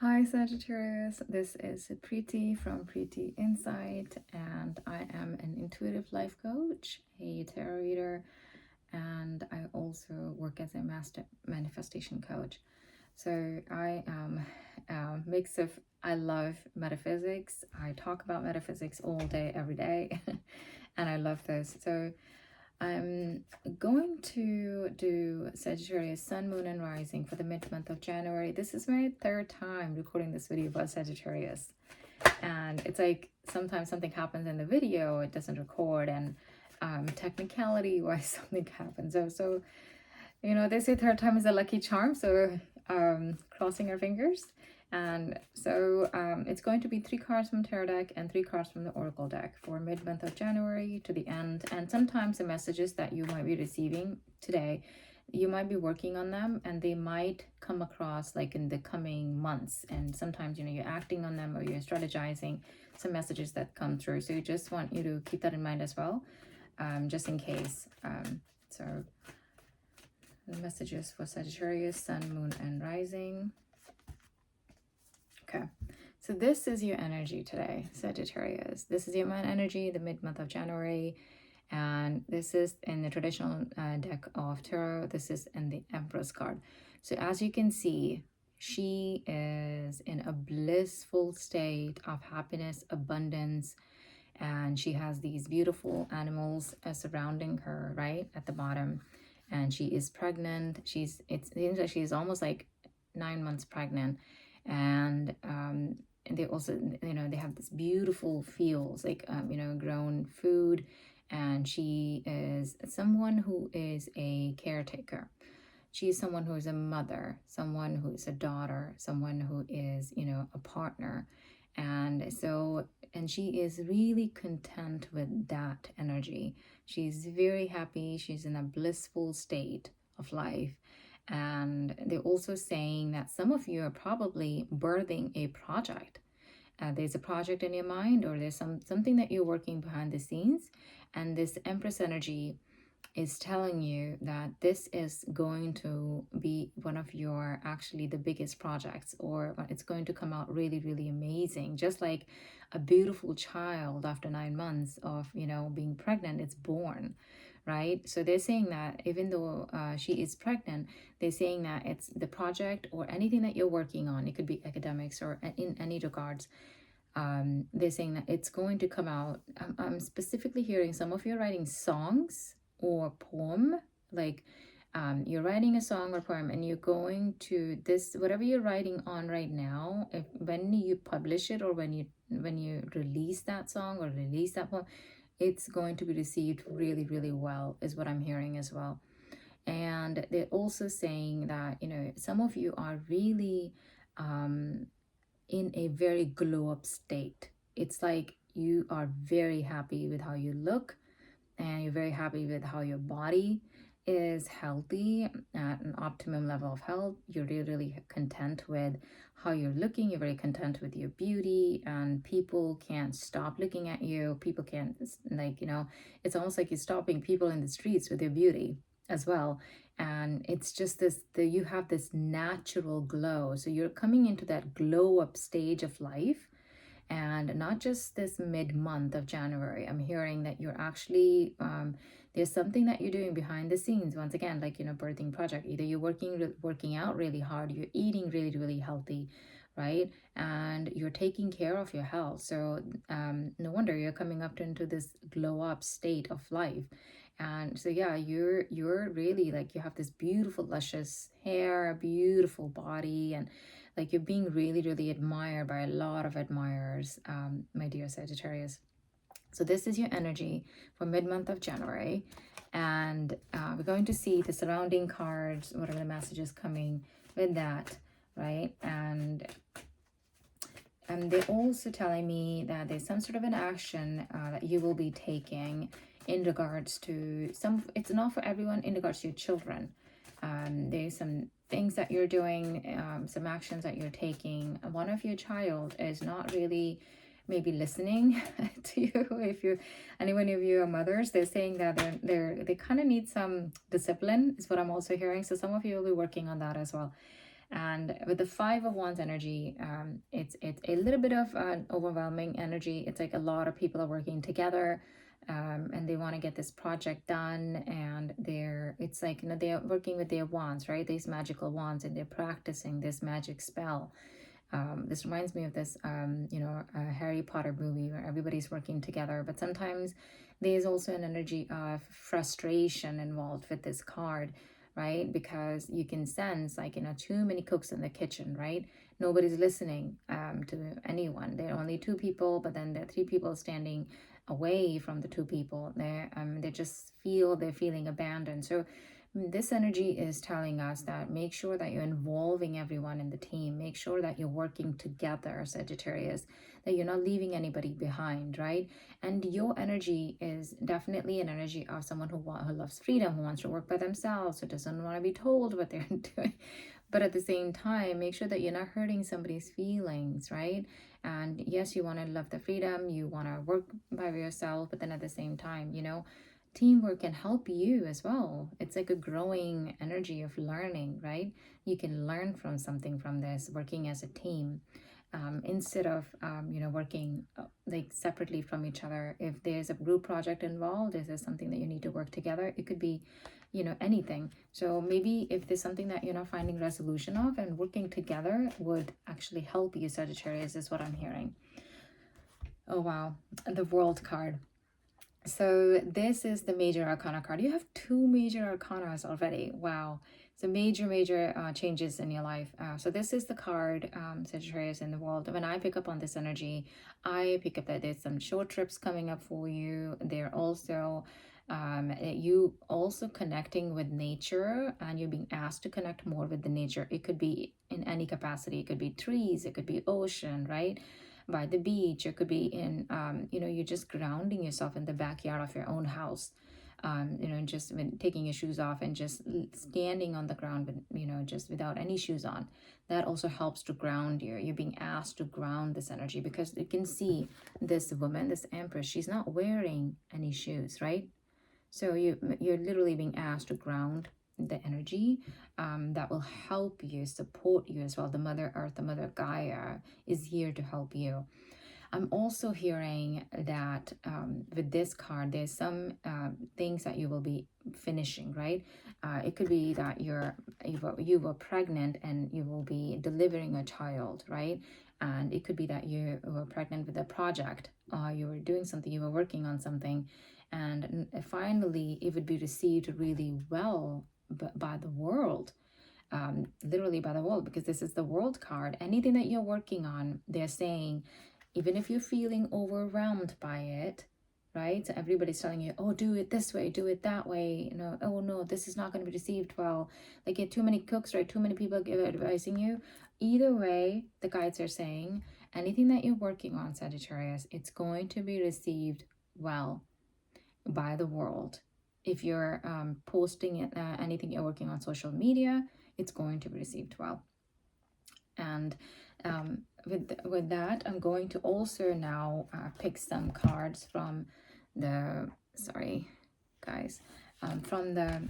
Hi Sagittarius, this is Preeti from Preeti Insight, and I am an intuitive life coach, a tarot reader, and I also work as a master manifestation coach. So I am a mix of, I love metaphysics. I talk about metaphysics all day, every day, and I love this. So I'm going to do Sagittarius Sun, Moon, and Rising for the mid-month of January. This is my third time recording this video about Sagittarius. And it's like sometimes something happens in the video, it doesn't record, and technicality wise something happens. So they say third time is a lucky charm, so crossing our fingers. And so it's going to be 3 cards from tarot deck and 3 cards from the oracle deck for mid-month of January to the end. And sometimes the messages that you might be receiving today, you might be working on them and they might come across like in the coming months. And sometimes you're acting on them or you're strategizing some messages that come through. So you just want you to keep that in mind as well, just in case. So the messages for Sagittarius, Sun, Moon, and Rising. Okay, so this is your energy today, Sagittarius. This is your man energy, the mid-month of January. And this is in the traditional deck of tarot. This is in the Empress card. So as you can see, she is in a blissful state of happiness, abundance, and she has these beautiful animals surrounding her right at the bottom. And she is pregnant. It seems like she's almost like 9 months pregnant. And they also, they have this beautiful fields, like, grown food. And she is someone who is a caretaker. She's someone who is a mother, someone who is a daughter, someone who is, a partner. And so, and she is really content with that energy. She's very happy. She's in a blissful state of life. And they're also saying that some of you are probably birthing a project. There's a project in your mind, or there's something that you're working behind the scenes. And this Empress energy is telling you that this is going to be one of your actually the biggest projects, or it's going to come out really, really amazing. Just like a beautiful child after 9 months of, being pregnant, it's born, right? So they're saying that even though she is pregnant, they're saying that it's the project or anything that you're working on. It could be academics or in any regards. They're saying that it's going to come out. I'm specifically hearing some of you are writing songs or poem, like you're writing a song or poem, and you're going to this whatever you're writing on right now. If when you publish it or when you release that song or release that poem, it's going to be received really, really well, is what I'm hearing as well. And they're also saying that some of you are really in a very glow up state. It's like you are very happy with how you look, and you're very happy with how your body is healthy at an optimum level of health. You're really, really content with how you're looking. You're very content with your beauty, and people can't stop looking at you. People can't, like, it's almost like you're stopping people in the streets with your beauty as well. And it's just you have this natural glow. So you're coming into that glow up stage of life. And not just this mid-month of January. I'm hearing that you're actually there's something that you're doing behind the scenes. Once again, like birthing project. Either you're working out really hard, you're eating really, really healthy, right? And you're taking care of your health. So no wonder you're coming up into this glow up state of life. And so yeah, you're really like, you have this beautiful luscious hair, beautiful body, and like you're being really, really admired by a lot of admirers, my dear Sagittarius. So this is your energy for mid-month of January. And we're going to see the surrounding cards, what are the messages coming with that, right? And they're also telling me that there's some sort of an action that you will be taking in regards to it's not for everyone, in regards to your children. There's some things that you're doing, some actions that you're taking. One of your child is not really maybe listening to you. If you, any one of you are mothers, they're saying that they kind of need some discipline, is what I'm also hearing. So some of you will be working on that as well. And with the Five of Wands energy, it's a little bit of an overwhelming energy. It's like a lot of people are working together, and they want to get this project done. And it's like, they're working with their wands, right? These magical wands, and they're practicing this magic spell. This reminds me of this, Harry Potter movie where everybody's working together. But sometimes there's also an energy of frustration involved with this card, right? Because you can sense, like, too many cooks in the kitchen, right? Nobody's listening to anyone. There are only two people, but then there are three people standing away from the two people. They just they're feeling abandoned. So this energy is telling us that make sure that you're involving everyone in the team. Make sure that you're working together, Sagittarius, that you're not leaving anybody behind, right? And your energy is definitely an energy of someone who loves freedom, who wants to work by themselves, who doesn't want to be told what they're doing. But at the same time, make sure that you're not hurting somebody's feelings, right? And yes, you want to love the freedom, you want to work by yourself, but then at the same time, teamwork can help you as well. It's like a growing energy of learning, right? You can learn from something from this, working as a team, instead of working like separately from each other. If there's a group project involved, if there's something that you need to work together, it could be anything. So maybe if there's something that you're not finding resolution of, and working together would actually help you, Sagittarius, is what I'm hearing. Oh wow, the World card. So this is the major arcana card. You have two major arcanas already. Wow. So major changes in your life. So this is the card, Sagittarius in the world. When I pick up on this energy, I pick up that there's some short trips coming up for you. They're also you also connecting with nature, and you're being asked to connect more with the nature. It could be in any capacity. It could be trees, it could be ocean, right? By the beach. It could be in you're just grounding yourself in the backyard of your own house, just taking your shoes off and just standing on the ground with just without any shoes on. That also helps to ground you. You're being asked to ground this energy, because you can see this woman, this empress, she's not wearing any shoes, right? So you're literally being asked to ground the energy, that will help you, support you as well. The Mother Earth, the Mother Gaia is here to help you. I'm also hearing that with this card, there's some things that you will be finishing, right? It could be that you were pregnant and you will be delivering a child, right? And it could be that you were pregnant with a project, you were doing something, you were working on something, and finally it would be received really well by the world. Literally by the world, because this is the World card. Anything that you're working on, they're saying, even if you're feeling overwhelmed by it, right? So everybody's telling you, oh, do it this way, do it that way. Oh no, this is not going to be received well. Like, get too many cooks, right? Too many people advising you. Either way, the guides are saying, anything that you're working on, Sagittarius, it's going to be received well by the world. If you're posting it, anything you're working on social media, it's going to be received well. And with that, I'm going to also now pick some cards from the, sorry guys, from the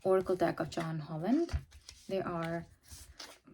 Oracle deck of John Holland. There are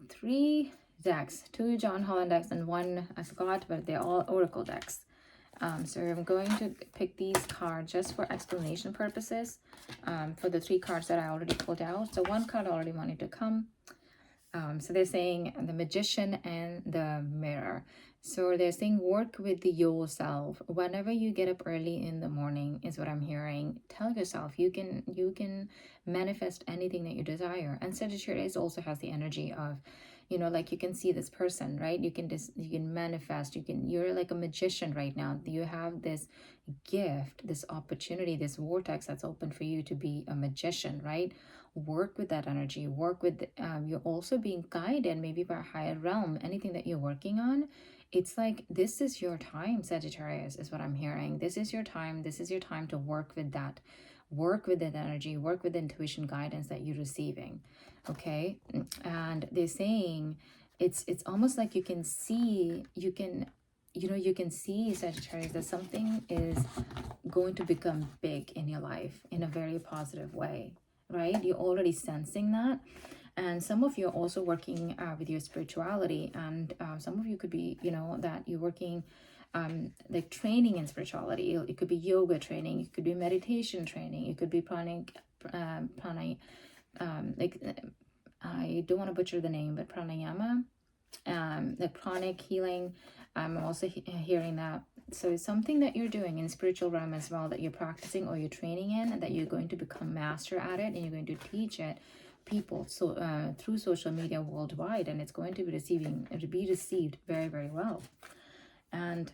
3 decks, 2 John Holland decks and 1 I forgot, but they're all Oracle decks. So I'm going to pick these cards just for explanation purposes, for the 3 cards that I already pulled out. So 1 card already wanted to come. So they're saying the Magician and the Mirror. So they're saying work with yourself. Whenever you get up early in the morning, is what I'm hearing. Tell yourself you can manifest anything that you desire. And Sagittarius also has the energy of, like, you can see this person, right? You can manifest. You're like a magician right now. You have this gift, this opportunity, this vortex that's open for you to be a magician, right? Work with that energy. Work with you're also being guided maybe by a higher realm. Anything that you're working on, it's like, this is your time, Sagittarius, is what I'm hearing. This is your time. This is your time to work with that. Work with that energy. Work with the intuition guidance that you're receiving. Okay. And they're saying it's almost like you can see, Sagittarius, that something is going to become big in your life in a very positive way, right? You're already sensing that. And some of you are also working with your spirituality, and some of you could be, you know, that you're working like training in spirituality. It could be yoga training, it could be meditation training, it could be like I don't want to butcher the name, but pranayama, the pranic healing. I'm also hearing that. So it's something that you're doing in spiritual realm as well, that you're practicing or you're training in, and that you're going to become master at it, and you're going to teach it people so through social media worldwide, and it's going to be received very, very well. And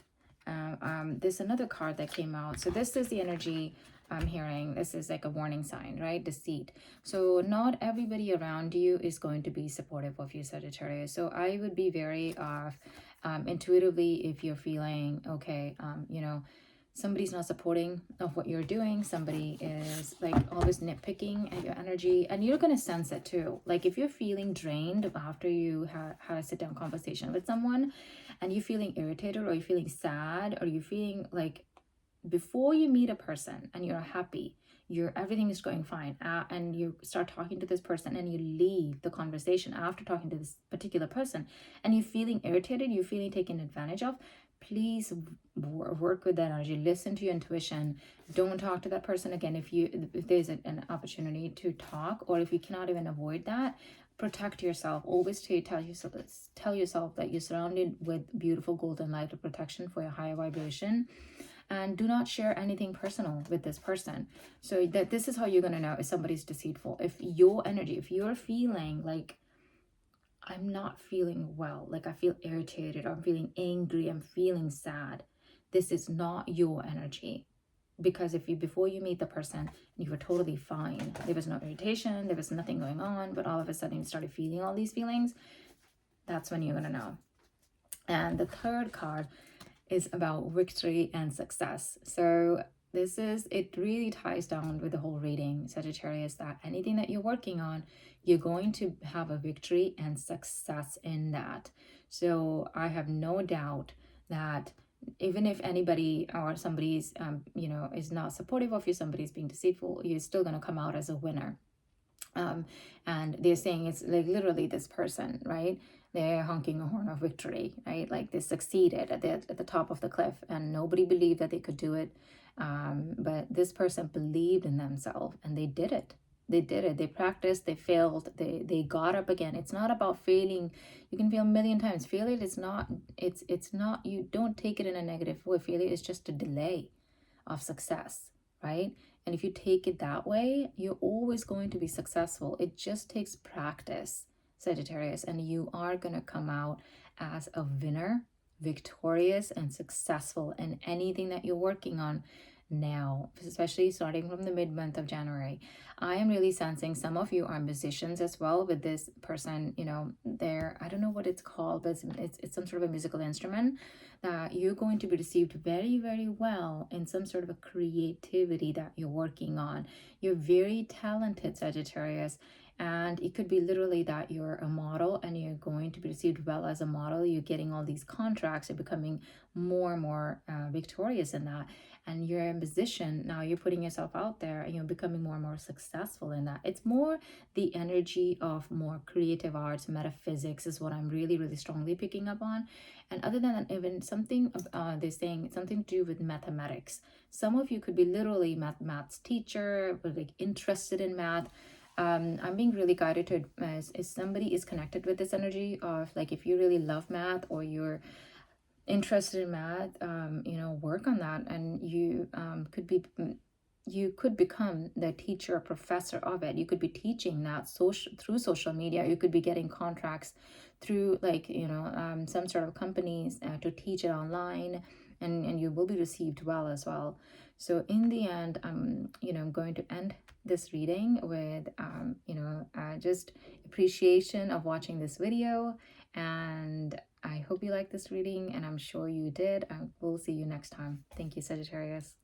there's another card that came out. So this is the energy I'm hearing. This is like a warning sign, right? Deceit. So not everybody around you is going to be supportive of you, Sagittarius. So I would be very intuitively, if you're feeling okay, you know, somebody's not supporting of what you're doing, somebody is like always nitpicking at your energy, and you're going to sense it too. Like if you're feeling drained after you had a sit down conversation with someone, and you're feeling irritated, or you're feeling sad, or you're feeling like before you meet a person and you're happy, everything is going fine, and you start talking to this person, and you leave the conversation after talking to this particular person, and you're feeling irritated, you're feeling taken advantage of, please work with that energy. Listen to your intuition. Don't talk to that person again. If there's an opportunity to talk, or if you cannot even avoid that, protect yourself. Always tell yourself that you're surrounded with beautiful golden light of protection for your higher vibration, and do not share anything personal with this person. So that this is how you're going to know if somebody's deceitful. If your energy, if you're feeling like, I'm not feeling well, like I feel irritated, or I'm feeling angry, I'm feeling sad, this is not your energy. Because if you, before you meet the person, you were totally fine, there was no irritation, there was nothing going on, but all of a sudden you started feeling all these feelings, that's when you're going to know. And the third card is about victory and success. So it really ties down with the whole reading, Sagittarius, that anything that you're working on, you're going to have a victory and success in that. So I have no doubt that even if anybody or somebody's, you know, is not supportive of you, somebody's being deceitful, you're still going to come out as a winner. And they're saying it's like literally this person, right? They're honking a horn of victory, right? Like they succeeded at the top of the cliff, and nobody believed that they could do it. But this person believed in themselves, and they did it. They did it. They practiced. They failed. They got up again. It's not about failing. You can fail a million times. Failure is not. It's not. You don't take it in a negative way. Failure is just a delay of success, right? And if you take it that way, you're always going to be successful. It just takes practice, Sagittarius, and you are going to come out as a winner, victorious, and successful in anything that you're working on now, especially starting from the mid-month of January. I am really sensing some of you are musicians as well with this person, you know, I don't know what it's called, but it's some sort of a musical instrument that you're going to be received very, very well in some sort of a creativity that you're working on. You're very talented, Sagittarius. And it could be literally that you're a model and you're going to be received well as a model. You're getting all these contracts. You're becoming more and more victorious in that. And you're a musician. Now you're putting yourself out there and you're becoming more and more successful in that. It's more the energy of more creative arts, metaphysics is what I'm really, really strongly picking up on. And other than that, even something, they're saying something to do with mathematics. Some of you could be literally maths teacher, but like interested in math. I'm being really guided to if somebody is connected with this energy of like, if you really love math or you're interested in math, you know, work on that, and you could become the teacher or professor of it. You could be teaching that through social media. You could be getting contracts through like, you know, some sort of companies to teach it online, and you will be received well as well. So in the end, you know, I'm going to end this reading with, you know, just appreciation of watching this video. And I hope you liked this reading, and I'm sure you did. I will see you next time. Thank you, Sagittarius.